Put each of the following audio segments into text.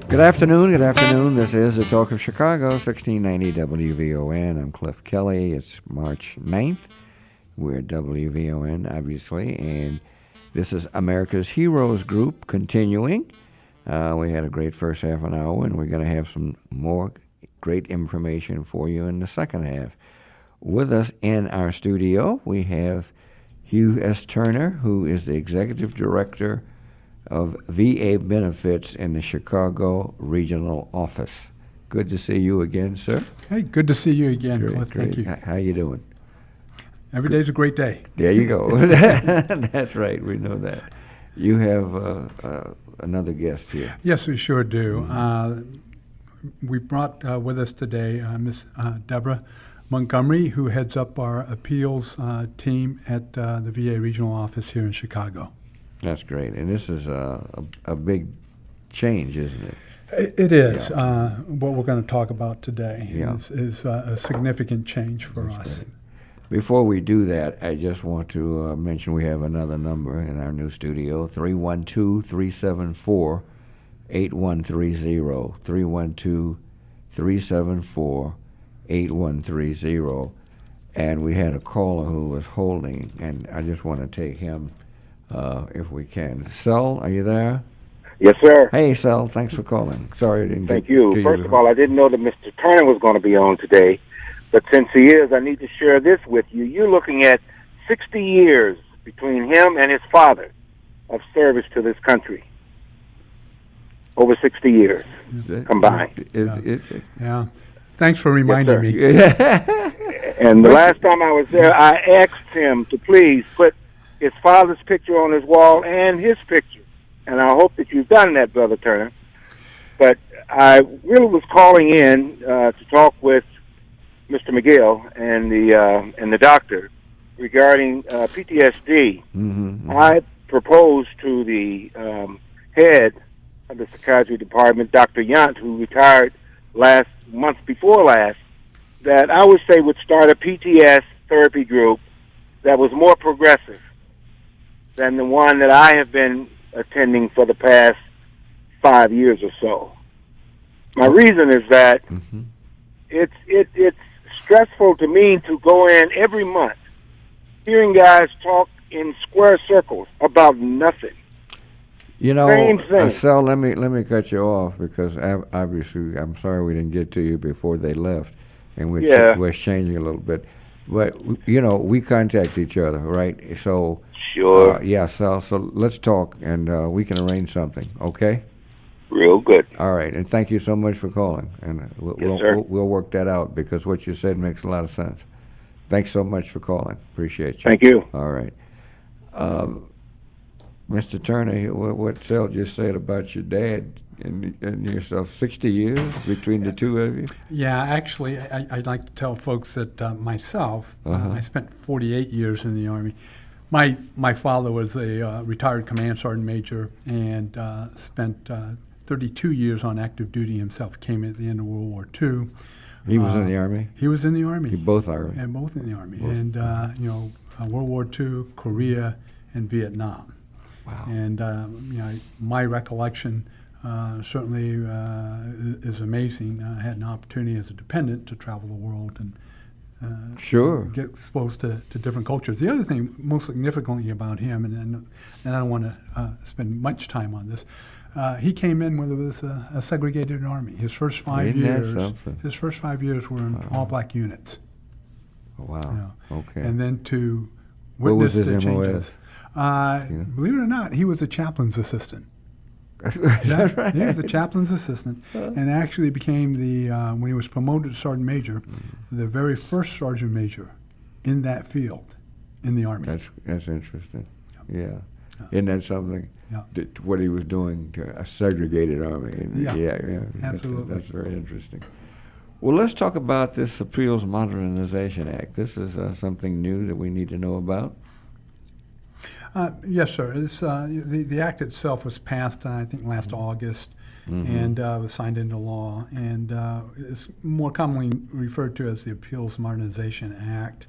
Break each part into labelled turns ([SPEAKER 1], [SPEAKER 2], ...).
[SPEAKER 1] Good afternoon. Good afternoon. This is the Talk of Chicago, 1690 WVON. I'm Cliff Kelly. It's March 9th. We're at WVON, obviously, and this is America's Heroes Group continuing. We had a great first half an hour, and we're going to have some more great information for you in the second half. With us in our studio, we have Hughes S. Turner, who is the Executive Director of VA Benefits in the Chicago Regional Office. Good to see you again, sir.
[SPEAKER 2] Hey, good to see you again,
[SPEAKER 1] Great,
[SPEAKER 2] Cliff.
[SPEAKER 1] great.
[SPEAKER 2] Thank you.
[SPEAKER 1] How you doing?
[SPEAKER 2] Every day's a great day.
[SPEAKER 1] There you go. That's right. We know that. You have another guest here.
[SPEAKER 2] Yes, we sure do. We brought with us today Miss Debra Montgomery, who heads up our appeals team at the VA Regional Office here in Chicago.
[SPEAKER 1] That's great. And this is a big change, isn't it?
[SPEAKER 2] It is.
[SPEAKER 1] Yeah.
[SPEAKER 2] What we're going to talk about today
[SPEAKER 1] Yeah.
[SPEAKER 2] is a significant change for
[SPEAKER 1] That's
[SPEAKER 2] us.
[SPEAKER 1] great. Before we do that, I just want to mention we have another number in our new studio, 312-374-8130, 312-374-8130. And we had a caller who was holding, and I just want to take him if we can. Sel, are you there?
[SPEAKER 3] Yes, sir.
[SPEAKER 1] Hey, Sel, thanks for calling. Sorry I didn't
[SPEAKER 3] Thank
[SPEAKER 1] get
[SPEAKER 3] you.
[SPEAKER 1] to
[SPEAKER 3] First of all, I didn't know that Mr. Turner was going to be on today, but since he is, I need to share this with you. You're looking at 60 years between him and his father of service to this country. Over 60 years combined.
[SPEAKER 2] Yeah. Thanks for reminding me.
[SPEAKER 3] And the last time I was there, I asked him to please put his father's picture on his wall and his picture. And I hope that you've done that, Brother Turner. But I really was calling in to talk with Mr. McGill and the doctor regarding PTSD.
[SPEAKER 1] Mm-hmm.
[SPEAKER 3] I proposed to the head of the psychiatry department, Dr. Yant, who retired month before last, that I would say would start a PTS therapy group that was more progressive than the one that I have been attending for the past 5 years or so. My reason is that it's stressful to me to go in every month hearing guys talk in square circles about nothing.
[SPEAKER 1] You know,
[SPEAKER 3] Same thing.
[SPEAKER 1] Sal, let me cut you off because obviously I'm sorry we didn't get to you before they left, and we're changing a little bit. But you know, we contact each other, right? So
[SPEAKER 3] Sure.
[SPEAKER 1] yeah, Sal. So let's talk, and we can arrange something. Okay?
[SPEAKER 3] Real good.
[SPEAKER 1] All right. And thank you so much for calling, and we'll work that out because what you said makes a lot of sense. Thanks so much for calling. Appreciate you.
[SPEAKER 3] Thank you.
[SPEAKER 1] All right. Mr. Turner, what Sal just said about your dad and yourself, 60 years between the two of you?
[SPEAKER 2] Yeah, actually, I'd like to tell folks that myself, I spent 48 years in the Army. My father was a retired command sergeant major and spent 32 years on active duty himself. Came at the end of World War II.
[SPEAKER 1] He was in the Army?
[SPEAKER 2] He was in the Army.
[SPEAKER 1] Both are.
[SPEAKER 2] And both in the Army. And, World War II, Korea, and Vietnam.
[SPEAKER 1] Wow.
[SPEAKER 2] And, my recollection certainly is amazing. I had an opportunity as a dependent to travel the world and get exposed to different cultures. The other thing, most significantly about him, and I don't want to spend much time on this, he came in when there was a segregated army. His first 5 years were in all black units.
[SPEAKER 1] Wow. Okay.
[SPEAKER 2] And then to witness the changes.
[SPEAKER 1] MOS?
[SPEAKER 2] Believe it or not, he was a chaplain's assistant.
[SPEAKER 1] Is that right?
[SPEAKER 2] He was a chaplain's assistant, and actually became when he was promoted to sergeant major, the very first sergeant major in that field in the Army.
[SPEAKER 1] That's interesting. Yeah.
[SPEAKER 2] Yeah.
[SPEAKER 1] Isn't that something?
[SPEAKER 2] Yeah.
[SPEAKER 1] What he was doing to a segregated army.
[SPEAKER 2] Yeah.
[SPEAKER 1] Absolutely.
[SPEAKER 2] Absolutely.
[SPEAKER 1] That's very interesting. Well, let's talk about this Appeals Modernization Act. This is something new that we need to know about.
[SPEAKER 2] Yes, sir. The act itself was passed, I think, last August, and was signed into law, and is more commonly referred to as the Appeals Modernization Act.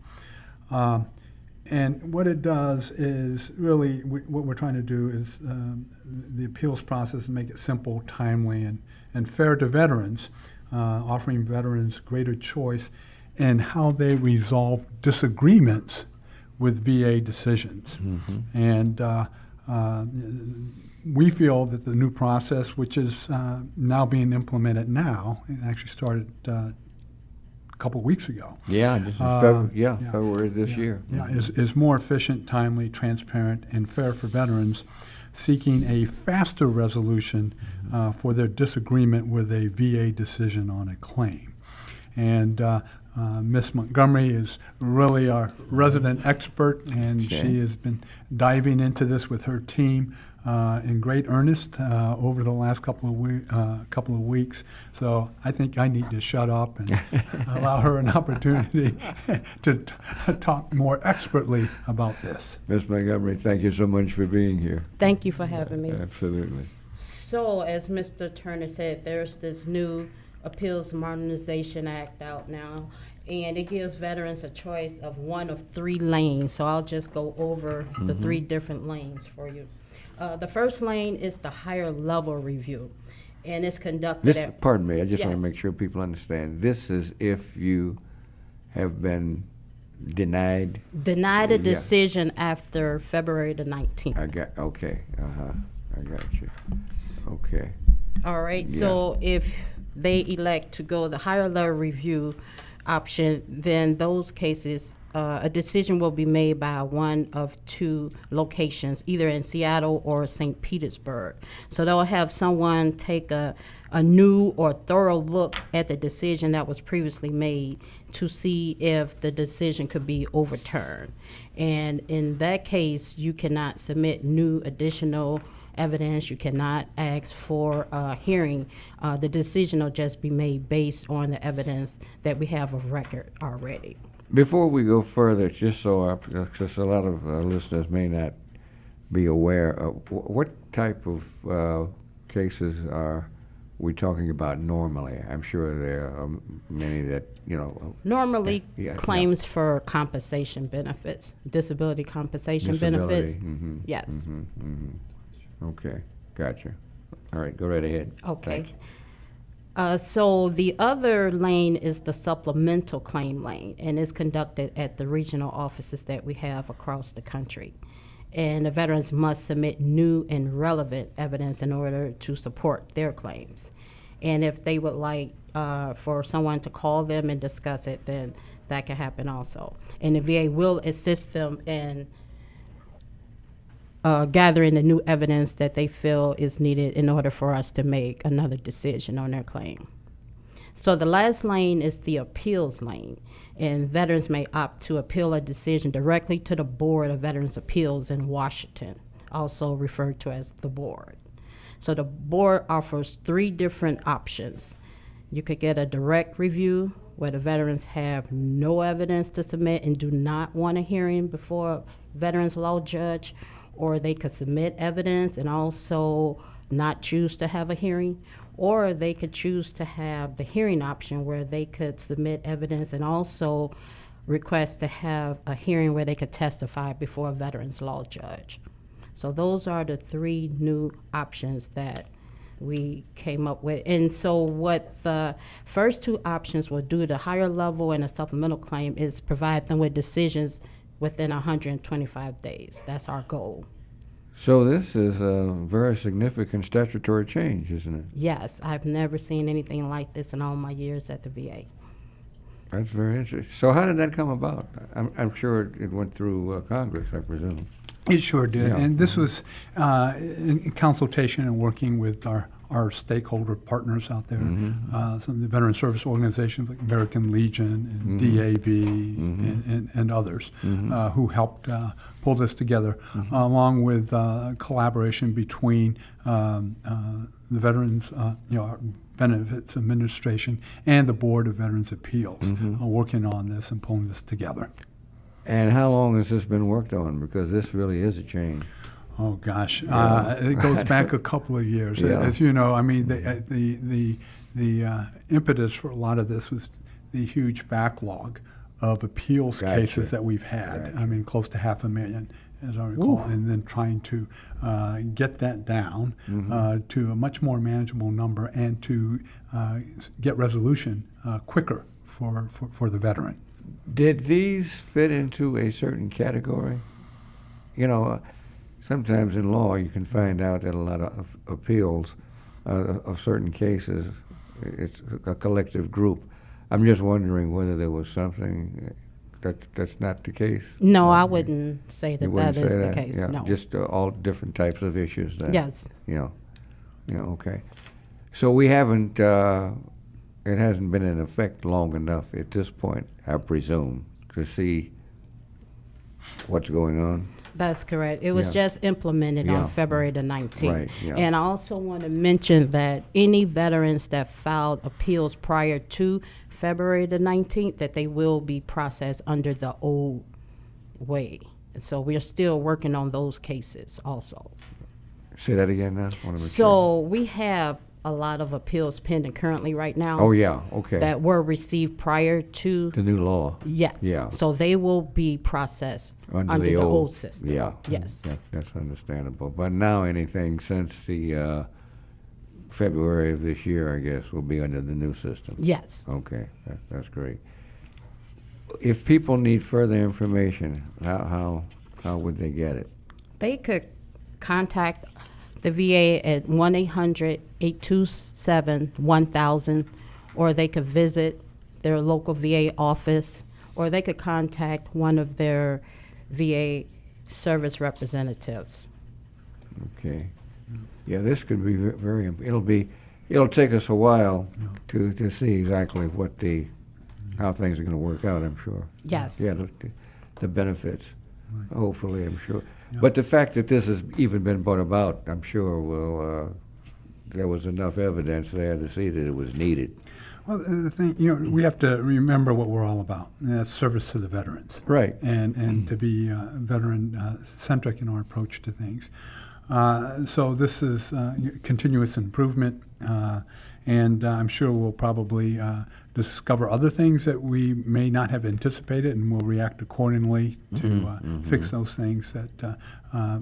[SPEAKER 2] And what it does is what we're trying to do is the appeals process, make it simple, timely, and and fair to veterans, offering veterans greater choice in how they resolve disagreements with VA decisions. And we feel that the new process, which is now being implemented now, it actually started a couple of weeks ago.
[SPEAKER 1] Yeah, just February this year.
[SPEAKER 2] Yeah, is more efficient, timely, transparent, and fair for veterans seeking a faster resolution for their disagreement with a VA decision on a claim. And Ms. Montgomery is really our resident expert, and she has been diving into this with her team in great earnest over the last couple of weeks. So I think I need to shut up and allow her an opportunity to talk more expertly about this.
[SPEAKER 1] Ms. Montgomery, thank you so much for being here.
[SPEAKER 4] Thank you for having me.
[SPEAKER 1] Absolutely.
[SPEAKER 4] So, as Mr. Turner said, there's this new Appeals Modernization Act out now, and it gives veterans a choice of one of 3 lanes. So I'll just go over the 3 different lanes for you. The first lane is the higher level review, and it's conducted at...
[SPEAKER 1] Pardon me, I just want to
[SPEAKER 4] Yes.
[SPEAKER 1] make sure people understand. This is if you have been denied.
[SPEAKER 4] Denied a decision after February the 19th.
[SPEAKER 1] I got you. Okay.
[SPEAKER 4] All right,
[SPEAKER 1] Yeah.
[SPEAKER 4] so if they elect to go the higher level review option, then those cases, a decision will be made by one of 2 locations, either in Seattle or St. Petersburg. So they'll have someone take a new or thorough look at the decision that was previously made to see if the decision could be overturned. And in that case, you cannot submit new additional evidence. You cannot ask for a hearing. The decision will just be made based on the evidence that we have of record already.
[SPEAKER 1] Before we go further, just so because a lot of listeners may not be aware of what type of cases are we talking about normally? I'm sure there are many that,
[SPEAKER 4] Normally, claims for compensation benefits, disability compensation benefits. Yes.
[SPEAKER 1] Okay, gotcha. All right, go right ahead.
[SPEAKER 4] Okay.
[SPEAKER 1] Thanks.
[SPEAKER 4] So the other lane is the supplemental claim lane, and it's conducted at the regional offices that we have across the country. And the veterans must submit new and relevant evidence in order to support their claims. And if they would like for someone to call them and discuss it, then that can happen also. And the VA will assist them in gathering the new evidence that they feel is needed in order for us to make another decision on their claim. So the last lane is the appeals lane, and veterans may opt to appeal a decision directly to the Board of Veterans Appeals in Washington, also referred to as the board. So the board offers 3 different options. You could get a direct review where the veterans have no evidence to submit and do not want a hearing before a veterans law judge, or they could submit evidence and also not choose to have a hearing, or they could choose to have the hearing option where they could submit evidence and also request to have a hearing where they could testify before a veterans law judge. So those are the 3 new options that we came up with. And so what the first 2 options will do, the higher level and a supplemental claim, is provide them with decisions within 125 days. That's our goal.
[SPEAKER 1] So this is a very significant statutory change, isn't it?
[SPEAKER 4] Yes, I've never seen anything like this in all my years at the VA.
[SPEAKER 1] That's very interesting. So how did that come about? I'm sure it went through Congress, I presume.
[SPEAKER 2] It sure did.
[SPEAKER 1] Yeah.
[SPEAKER 2] And this was in consultation and working with our stakeholder partners out there, some of the veteran service organizations like American Legion and DAV and others who helped pull this together, along with collaboration between the Veterans Benefits Administration and the Board of Veterans Appeals, working on this and pulling this together.
[SPEAKER 1] And how long has this been worked on? Because this really is a change.
[SPEAKER 2] Oh gosh, it goes back a couple of years.
[SPEAKER 1] Yeah.
[SPEAKER 2] As you know, I mean, the impetus for a lot of this was the huge backlog of appeals cases that we've had.
[SPEAKER 1] Gotcha.
[SPEAKER 2] I mean, close to 500,000, as I recall,
[SPEAKER 1] Ooh.
[SPEAKER 2] and then trying to get that down to a much more manageable number and to get resolution quicker for the veteran.
[SPEAKER 1] Did these fit into a certain category? You know, sometimes in law you can find out that a lot of appeals of certain cases, it's a collective group. I'm just wondering whether there was something that's not the case.
[SPEAKER 4] No, I wouldn't say
[SPEAKER 1] You
[SPEAKER 4] that
[SPEAKER 1] wouldn't
[SPEAKER 4] that is
[SPEAKER 1] say
[SPEAKER 4] the
[SPEAKER 1] that?
[SPEAKER 4] case.
[SPEAKER 1] Yeah,
[SPEAKER 4] No.
[SPEAKER 1] just all different types of issues then.
[SPEAKER 4] Yes.
[SPEAKER 1] Yeah, okay. So we haven't, it hasn't been in effect long enough at this point, I presume, to see what's going on.
[SPEAKER 4] That's correct. It was
[SPEAKER 1] Yeah.
[SPEAKER 4] just implemented
[SPEAKER 1] Yeah.
[SPEAKER 4] on February the 19th.
[SPEAKER 1] Right, yeah.
[SPEAKER 4] And I also want to mention that any veterans that filed appeals prior to February the 19th, that they will be processed under the old way. And so we're still working on those cases also.
[SPEAKER 1] Say that again now? Wanna make sure.
[SPEAKER 4] So we have a lot of appeals pending currently right now.
[SPEAKER 1] Oh, yeah, okay.
[SPEAKER 4] That were received prior to,
[SPEAKER 1] The new law.
[SPEAKER 4] yes.
[SPEAKER 1] Yeah.
[SPEAKER 4] So they will be processed under the old system.
[SPEAKER 1] Yeah.
[SPEAKER 4] Yes.
[SPEAKER 1] That's understandable. But now anything since the February of this year, I guess, will be under the new system.
[SPEAKER 4] Yes.
[SPEAKER 1] Okay, that's great. If people need further information, how would they get it?
[SPEAKER 4] They could contact the VA at 1-800-827-1000, or they could visit their local VA office, or they could contact one of their VA service representatives.
[SPEAKER 1] Okay. Yeah, this could be very, it'll take us a while to see exactly how things are going to work out, I'm sure.
[SPEAKER 4] Yes.
[SPEAKER 1] Yeah, the benefits, hopefully, I'm sure. Yeah. But the fact that this has even been brought about, I'm sure there was enough evidence there to see that it was needed.
[SPEAKER 2] Well, the thing, we have to remember what we're all about, and that's service to the veterans.
[SPEAKER 1] Right.
[SPEAKER 2] And to be veteran-centric in our approach to things. So this is continuous improvement, and I'm sure we'll probably discover other things that we may not have anticipated, and we'll react accordingly to fix those things that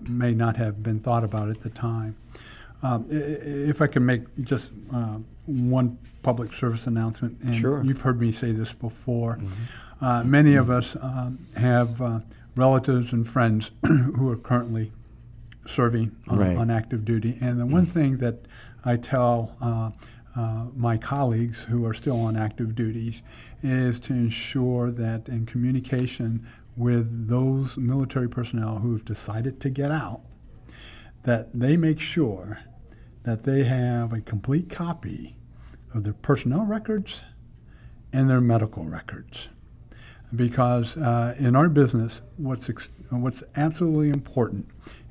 [SPEAKER 2] may not have been thought about at the time. If I can make just one public service announcement, and
[SPEAKER 1] sure.
[SPEAKER 2] You've heard me say this before. Many of us have relatives and friends who are currently serving on active duty, and the one thing that I tell my colleagues who are still on active duties is to ensure that in communication with those military personnel who have decided to get out, that they make sure that they have a complete copy of their personnel records and their medical records. Because in our business, what's absolutely important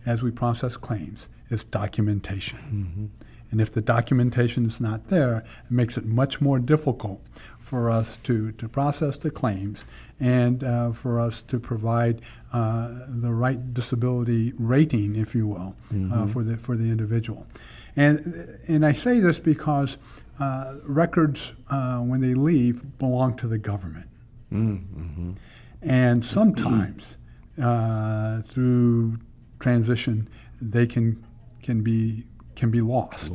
[SPEAKER 2] as we process claims is documentation. And if the documentation is not there, it makes it much more difficult for us to process the claims and for us to provide the right disability rating, if you will, for the individual. And I say this because records, when they leave, belong to the government. And sometimes through transition, they can be lost.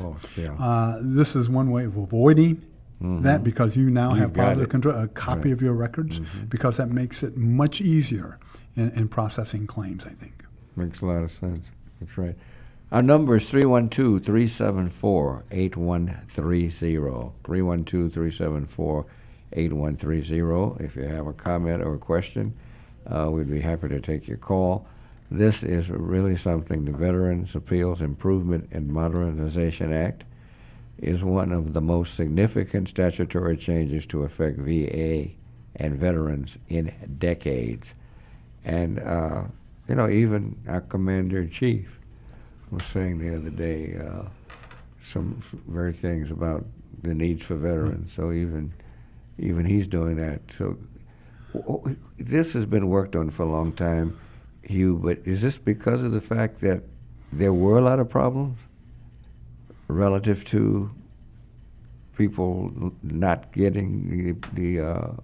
[SPEAKER 2] This is one way of avoiding that, because you now have positive control, a copy of your records, because that makes it much easier in processing claims, I think.
[SPEAKER 1] Makes a lot of sense. That's right. Our number is 312-374-8130. 312-374-8130. If you have a comment or a question, we'd be happy to take your call. This is really something. The Veterans Appeals Improvement and Modernization Act is one of the most significant statutory changes to affect VA and veterans in decades. And, even our Commander-in-Chief was saying the other day some very things about the needs for veterans. So even he's doing that. So this has been worked on for a long time, Hugh, but is this because of the fact that there were a lot of problems relative to people not getting the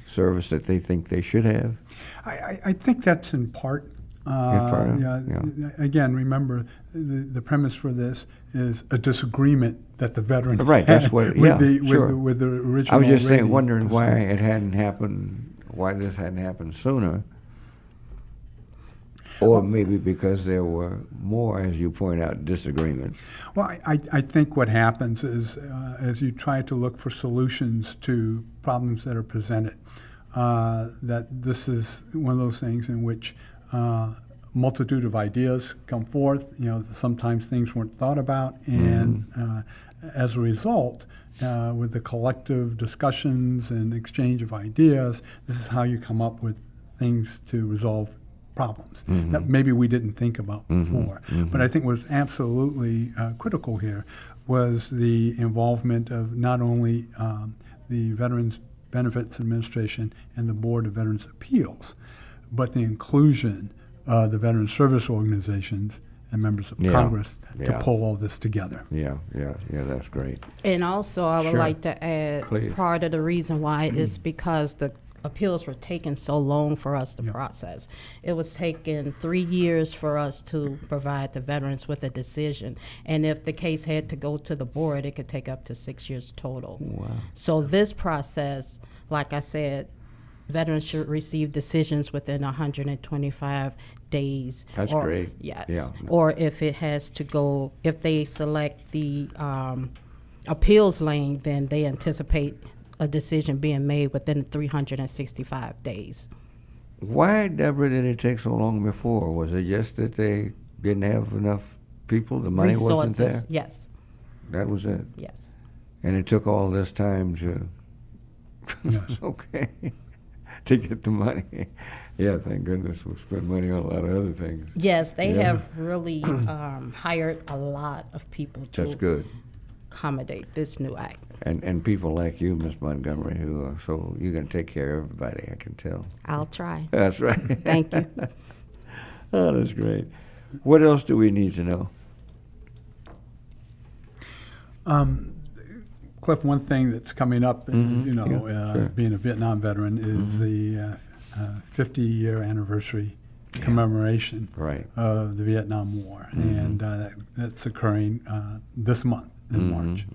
[SPEAKER 1] service that they think they should have?
[SPEAKER 2] I think that's in part. Again, remember, the premise for this is a disagreement that the veteran
[SPEAKER 1] Right,
[SPEAKER 2] had
[SPEAKER 1] that's what.
[SPEAKER 2] with,
[SPEAKER 1] Sure.
[SPEAKER 2] with the original.
[SPEAKER 1] I was just
[SPEAKER 2] rating.
[SPEAKER 1] wondering why it hadn't happened. Why this hadn't happened sooner. Or maybe because there were more, as you point out, disagreements.
[SPEAKER 2] Well, I think what happens is as you try to look for solutions to problems that are presented, that this is one of those things in which multitude of ideas come forth. Sometimes things weren't thought about, and as a result, with the collective discussions and exchange of ideas, this is how you come up with things to resolve problems that maybe we didn't think about before. But I think what's absolutely critical here was the involvement of not only the Veterans Benefits Administration and the Board of Veterans Appeals, but the inclusion of the veteran service organizations and members of Congress to pull all this together.
[SPEAKER 1] Yeah, that's great.
[SPEAKER 4] And also, I would
[SPEAKER 1] Sure.
[SPEAKER 4] like to add,
[SPEAKER 1] Please.
[SPEAKER 4] part of the reason why is because the appeals were taking so long for us to process. It was taking 3 years for us to provide the veterans with a decision. And if the case had to go to the board, it could take up to 6 years total.
[SPEAKER 1] Wow.
[SPEAKER 4] So this process, like I said, veterans should receive decisions within 125 days.
[SPEAKER 1] That's great.
[SPEAKER 4] Yes.
[SPEAKER 1] Yeah.
[SPEAKER 4] Or if it has to go, if they select the appeals lane, then they anticipate a decision being made within 365 days.
[SPEAKER 1] Why, Deborah, did it take so long before? Was it just that they didn't have enough people? The money wasn't there?
[SPEAKER 4] Yes.
[SPEAKER 1] That was it?
[SPEAKER 4] Yes.
[SPEAKER 1] And it took all this time to...
[SPEAKER 2] Yes.
[SPEAKER 1] Okay. To get the money. Yeah, thank goodness we'll spend money on a lot of other things.
[SPEAKER 4] Yes, they
[SPEAKER 1] Yeah.
[SPEAKER 4] have really hired a lot of people to
[SPEAKER 1] That's good.
[SPEAKER 4] accommodate this new act.
[SPEAKER 1] And people like you, Miss Montgomery, who are so you're going to take care of everybody, I can tell.
[SPEAKER 4] I'll try.
[SPEAKER 1] That's right.
[SPEAKER 4] Thank you.
[SPEAKER 1] Oh, that's great. What else do we need to know?
[SPEAKER 2] Cliff, one thing that's coming up,
[SPEAKER 1] Sure.
[SPEAKER 2] being a Vietnam veteran, is the 50-year anniversary commemoration
[SPEAKER 1] Right.
[SPEAKER 2] of the Vietnam War, and that's occurring this month in March.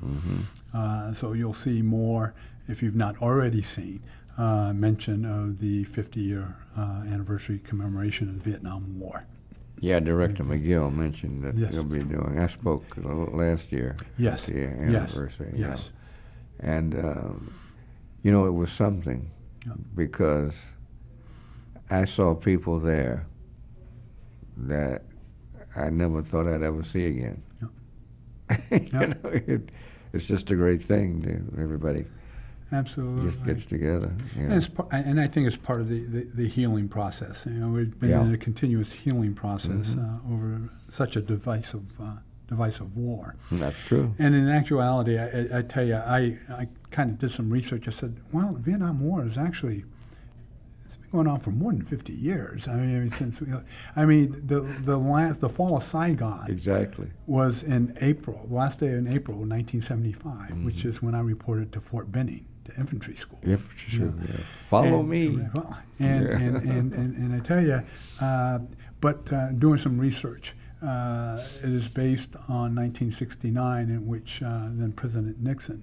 [SPEAKER 2] So you'll see more, if you've not already seen, mention of the 50-year anniversary commemoration of the Vietnam War.
[SPEAKER 1] Yeah, Director McGill mentioned that
[SPEAKER 2] Yes.
[SPEAKER 1] he'll be doing. I spoke last year
[SPEAKER 2] Yes.
[SPEAKER 1] at the anniversary.
[SPEAKER 2] Yes.
[SPEAKER 1] And, it was something because I saw people there that I never thought I'd ever see again. It's just a great thing that everybody
[SPEAKER 2] Absolutely.
[SPEAKER 1] just gets together.
[SPEAKER 2] And I think it's part of the healing process. We've been in a continuous healing process over such a divisive war.
[SPEAKER 1] That's true.
[SPEAKER 2] And in actuality, I tell you, I kind of did some research. I said, well, the Vietnam War is actually it's been going on for more than 50 years. The fall of Saigon
[SPEAKER 1] Exactly.
[SPEAKER 2] was in April, the last day in April of 1975, which is when I reported to Fort Benning, to infantry school.
[SPEAKER 1] Sure. Yeah. Follow me.
[SPEAKER 2] And I tell you, but doing some research, it is based on 1969, in which then President Nixon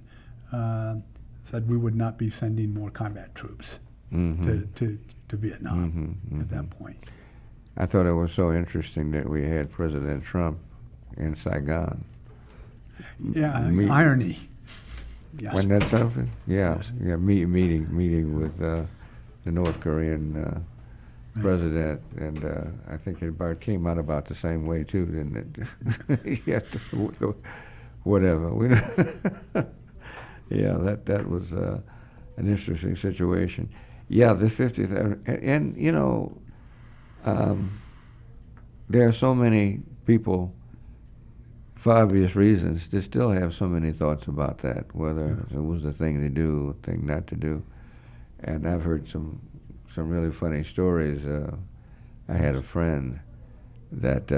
[SPEAKER 2] said we would not be sending more combat troops to Vietnam at that point.
[SPEAKER 1] I thought it was so interesting that we had President Trump in Saigon.
[SPEAKER 2] Yeah, irony. Yes.
[SPEAKER 1] Wasn't that something? Yeah,
[SPEAKER 2] Yes.
[SPEAKER 1] yeah. Meeting with the North Korean president, and I think it about came out about the same way too, didn't it? Yeah, whatever. Yeah, that was an interesting situation. Yeah, the 50th, and there are so many people, for obvious reasons, that still have so many thoughts about that, whether it was the thing to do, the thing not to do. And I've heard some really funny stories. I had a friend that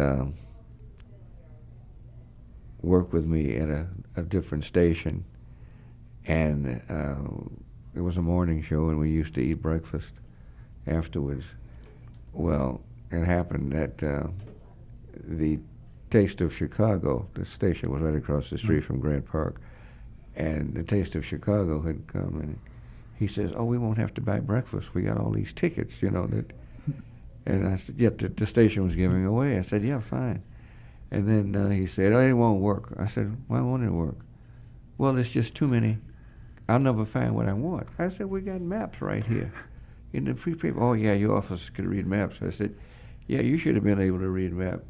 [SPEAKER 1] worked with me at a different station, and it was a morning show, and we used to eat breakfast afterwards. Well, it happened that the Taste of Chicago, the station was right across the street from Grant Park, and the Taste of Chicago had come, and he says, "Oh, we won't have to buy breakfast. We got all these tickets, you know." And I said, "Yeah, the station was giving away." I said, "Yeah, fine." And then he said, "Oh, it won't work." I said, "Why won't it work?" "Well, there's just too many. I'll never find what I want." I said, "We got maps right here in the free paper." "Oh, yeah, your office could read maps." I said, "Yeah, you should have been able to read maps.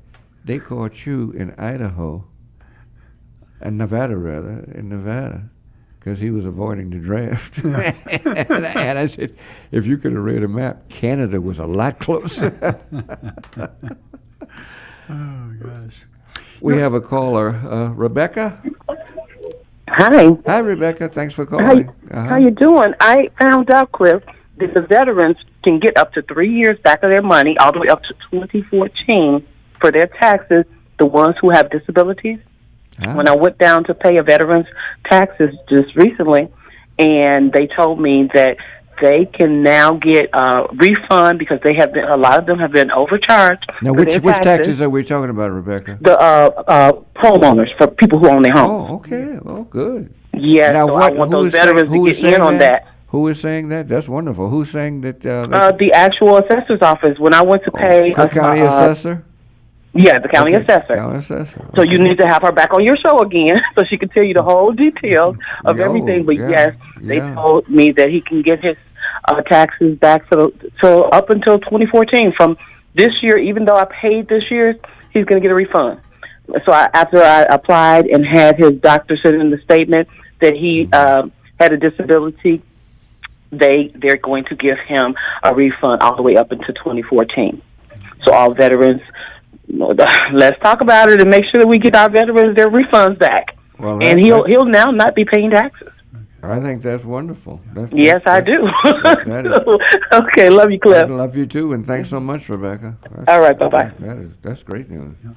[SPEAKER 1] They caught you in Idaho, in Nevada, because he was avoiding the draft." And I said, "If you could have read a map, Canada was a lot closer."
[SPEAKER 2] Oh, gosh.
[SPEAKER 1] We have a caller, Rebecca.
[SPEAKER 5] Hi.
[SPEAKER 1] Hi, Rebecca. Thanks for calling.
[SPEAKER 5] How you doing? I found out, Cliff, that the veterans can get up to 3 years back of their money, all the way up to 2014 for their taxes, the ones who have disabilities. When I went down to pay a veteran's taxes just recently, and they told me that they can now get a refund because they have been, a lot of them have been overcharged.
[SPEAKER 1] Now, which taxes are we talking about, Rebecca?
[SPEAKER 5] The homeowners, for people who own their homes.
[SPEAKER 1] Oh, okay. Well, good.
[SPEAKER 5] Yes,
[SPEAKER 1] now,
[SPEAKER 5] so I want those veterans to get in on that.
[SPEAKER 1] Who is saying that? That's wonderful. Who's saying that?
[SPEAKER 5] The actual assessor's office. When I went to pay...
[SPEAKER 1] Cook County assessor?
[SPEAKER 5] Yeah, the county assessor.
[SPEAKER 1] County assessor.
[SPEAKER 5] So you need to have her back on your show again so she can tell you the whole details of everything. But yes, they told me that he can get his taxes back so up until 2014. From this year, even though I paid this year, he's going to get a refund. So after I applied and had his doctor send in the statement that he had a disability, they're going to give him a refund all the way up until 2014. So all veterans, let's talk about it and make sure that we get our veterans their refunds back.
[SPEAKER 1] Well,
[SPEAKER 5] and he'll now not be paying taxes.
[SPEAKER 1] I think that's wonderful.
[SPEAKER 5] Yes, I do. Okay, love you, Cliff.
[SPEAKER 1] I love you too, and thanks so much, Rebecca.
[SPEAKER 5] All right, bye-bye.
[SPEAKER 1] That's great news.
[SPEAKER 2] Yeah.